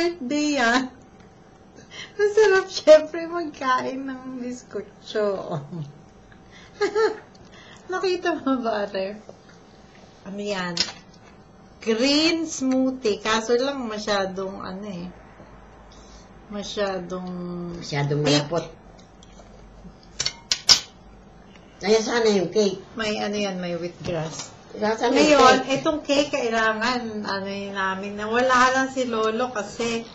birthday yan. Masarap syempre magkain ng biskutso. Nakita mo ba, Ate? Ano yan? Green smoothie. Kaso lang masyadong masyadong malapot. Ayan, sana yung cake. may may wheatgrass. Sana Ngayon, itong cake kailangan, namin, nawala lang si Lolo kasi,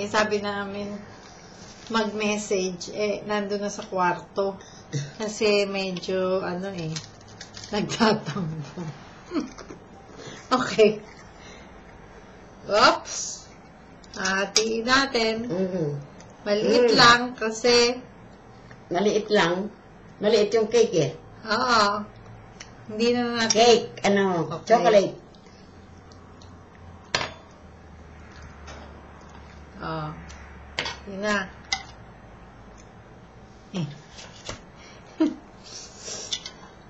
sabi namin, mag-message, nandun na sa kwarto. Kasi medyo, nagtatambo. Okay. Oops. Hatiin natin. Maliit lang kasi, Maliit lang. Maliit yung cake eh. oo. Hindi na natin. Cake, Okay. chocolate. Yun na.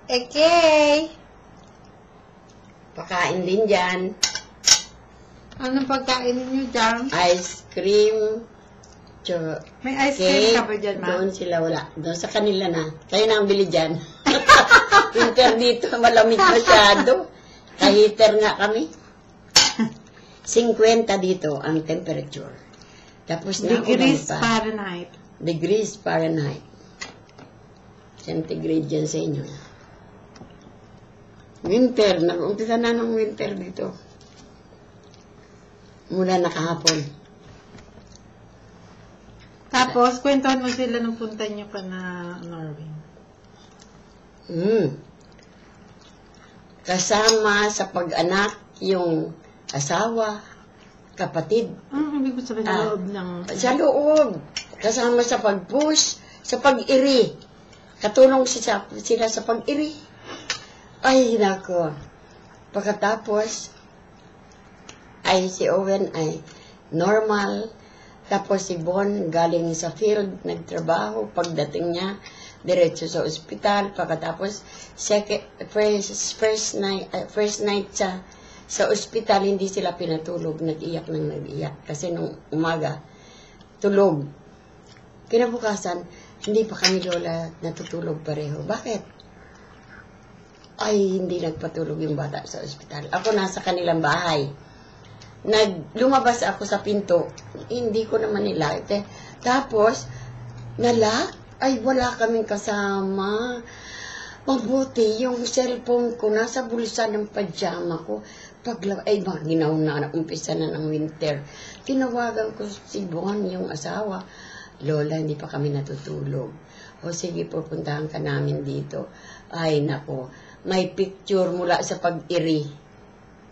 Okay. Pakain din dyan. Anong pagkain ninyo dyan? Ice cream. May ice cream ka ba dyan, ma? Doon sila wala. Doon sa kanila na. Kayo na ang bili dyan. Winter dito, malamig masyado. Ka-heater nga kami. 50 dito ang temperature. Tapos Degrees pa. Fahrenheit. Degrees Fahrenheit. Centigrade dyan sa inyo. Winter. Nag-umpisa na ng winter dito. Mula nakahapon. Tapos, kwentuhan mo sila nung punta nyo ka na Norway. Kasama sa pag-anak yung asawa, kapatid. Ibig ko sabihin sa loob ng... Sa loob. Kasama sa pag-push, sa pag-iri. Katulong sila sa pag-iri. Ay, nako. Pagkatapos, si Owen ay normal. Tapos si Bon galing sa field, nagtrabaho. Pagdating niya, diretso sa ospital. Pagkatapos, first night sa ospital, hindi sila pinatulog. Nag-iyak. Kasi nung umaga, tulog. Kinabukasan, hindi pa kami lola natutulog pareho. Bakit? Ay, hindi nagpatulog yung bata sa ospital. Ako nasa kanilang bahay. Lumabas ako sa pinto, hindi ko naman nilate. Tapos, ay wala kaming kasama. Mabuti, yung cellphone ko nasa bulsa ng pajama ko. Ay, ginaw na, umpisa na ng winter. Tinawagan ko si Bon, yung asawa. Lola, hindi pa kami natutulog. O sige, pupuntahan ka namin dito. Ay, nako, may picture mula sa pag-iri.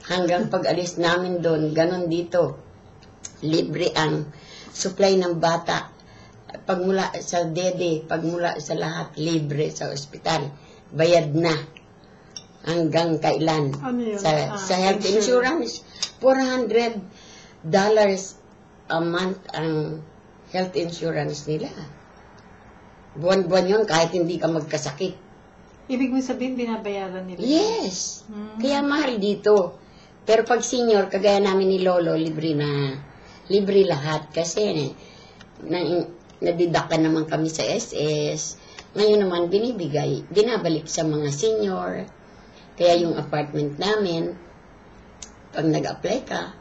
Hanggang pag-alis namin doon, ganon dito. Libre ang supply ng bata. Pagmula sa dede, pagmula sa lahat, libre sa ospital. Bayad na. Hanggang kailan? Ano yun? Sa health insurance, $400 a month ang health insurance nila. Buwan-buwan yun kahit hindi ka magkasakit. Ibig mo sabihin, binabayaran nila? Yes. Kaya mahal dito. Pero pag senior, kagaya namin ni Lolo, libre lahat. Kasi nadidakan naman kami sa SS. Ngayon naman binabalik sa mga senior. Kaya yung apartment namin, pag nag-apply ka,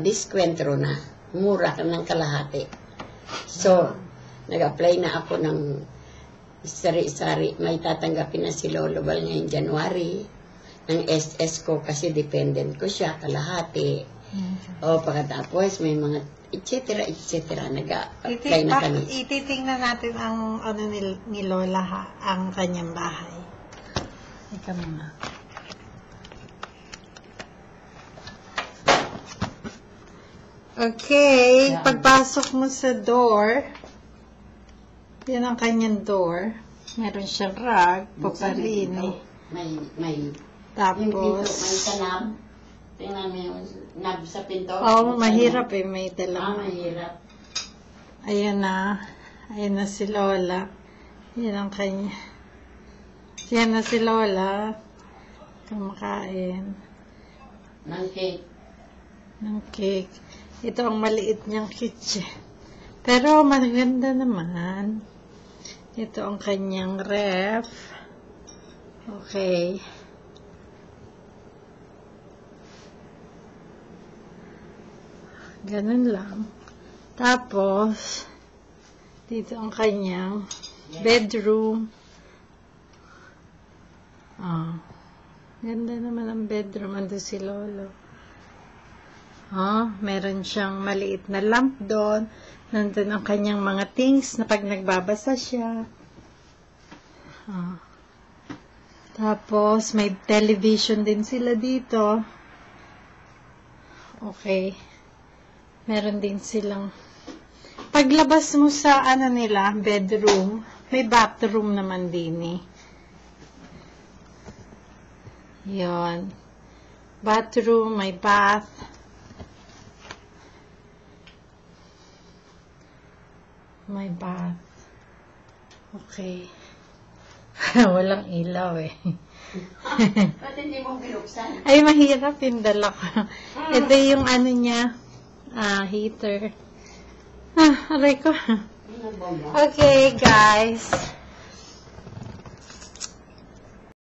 diskwentro na. Mura ka ng kalahati. So, nag-apply na ako ng sari-sari. May tatanggapin na si Lolo Bal ngayong January. Ng SS ko kasi dependent ko siya, kalahati. O pagkatapos may mga etc. Nag-apply na kami. Ititingnan natin ang ni Lola ang kanyang bahay. Ika muna. Okay, pagpasok mo sa door, yan ang kanyang door. Meron siyang rag, poparini. May Tapos, yung pinto, may tanab. Tingnan mo yung nab sa pinto. mahirap may dalang. Mahirap. Ayan na si Lola. Yan ang kanya. Yan na si Lola. Kumakain. Ng cake. ng cake. Ito ang maliit niyang kitchen. Pero maganda naman. Ito ang kanyang ref. Okay. Ganun lang. Tapos, dito ang kanyang bedroom. Ganda naman ang bedroom. Ando si Lolo. Meron siyang maliit na lamp doon. Nandun ang kanyang mga things na pag nagbabasa siya. Tapos, may television din sila dito. Okay. Meron din silang paglabas mo sa nila, bedroom, may bathroom naman din eh. Yun. Bathroom, may bath. May bath. Okay. Walang ilaw eh. Ba't hindi mo binuksan? Ay, mahirap yung dala ko. Ito yung niya, heater. Aray ko. Okay, guys.